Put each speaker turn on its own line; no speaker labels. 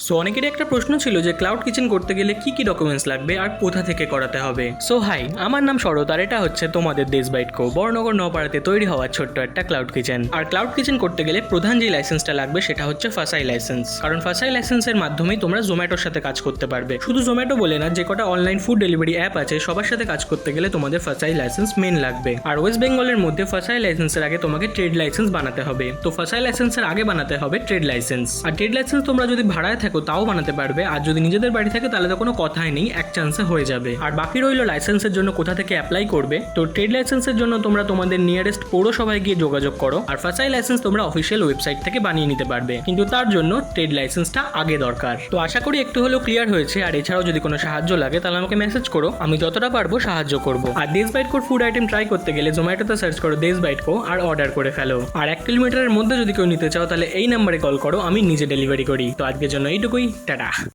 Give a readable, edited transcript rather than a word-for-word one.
So অনেকেরই একটা প্রশ্ন ছিল যে ক্লাউড কিচেন করতে গেলে কি কি ডকুমেন্টস লাগবে আর কোথা থেকে করাতে হবে। সো হাই, আমার নাম শরৎ আর এটা হচ্ছে তোমাদের দেশ বাইট কো বড়নগর নপাড়াতে তৈরি হওয়া ছোট্ট একটা ক্লাউড কিচেন। আর ক্লাউড কিচেন করতে গেলে প্রধান যে লাইসেন্সটা লাগবে সেটা হচ্ছে ফাসাই লাইসেন্স। কারণ ফাসাই লাইসেন্সের মাধ্যমেই তোমরা জোম্যাটোর সাথে কাজ করতে পারবে। শুধু জোম্যাটো বলে না, যে কটা অনলাইন ফুড ডেলিভারি অ্যাপ আছে সবার সাথে কাজ করতে গেলে তোমাদের ফাসাই লাইসেন্স মেন লাগবে। আর ওয়েস্ট বেঙ্গলের মধ্যে ফাসাই লাইসেন্সের আগে তোমাকে ট্রেড লাইসেন্স বানাতে হবে। তো ফাসাই লাইসেন্সের আগে বানাতে হবে ট্রেড লাইসেন্স। আর ট্রেড লাইসেন্স তোমরা যদি ভাড়ায় থাকো তাও বানাতে পারবে, আর যদি নিজেদের বাড়ি থাকে তাহলে তো কোনো কথাই নেই, এক চান্সে হয়ে যাবে। আর বাকি রইল লাইসেন্সের জন্য কোথা থেকে অ্যাপ্লাই করবে। তো ট্রেড লাইসেন্সের জন্য তোমরা তোমাদের নিয়ারেস্ট পৌরসভায় গিয়ে যোগাযোগ করো। আর ফাসাই লাইসেন্স তোমরা অফিসিয়াল ওয়েবসাইট থেকে বানিয়ে নিতে পারবে, কিন্তু তার জন্য ট্রেড লাইসেন্সটা আগে দরকার। তো আশা করি একটু হলেও ক্লিয়ার হয়েছে। আর এছাড়াও যদি কোনো সাহায্য লাগে তাহলে আমাকে মেসেজ করো, আমি যতটা পারবো সাহায্য করব। আর দেশ বাইট কোর ফুড আইটেম ট্রাই করতে গেলে জোম্যাটোতে সার্চ করো দেশ বাইট কো আর অর্ডার করে ফেলো। আর 1 কিলোমিটারের মধ্যে যদি কেউ নিতে চাও তাহলে এই নাম্বারে কল করো, আমি নিজে ডেলিভারি করি। তো আজকের জন্য এইটুকুই, টাটা।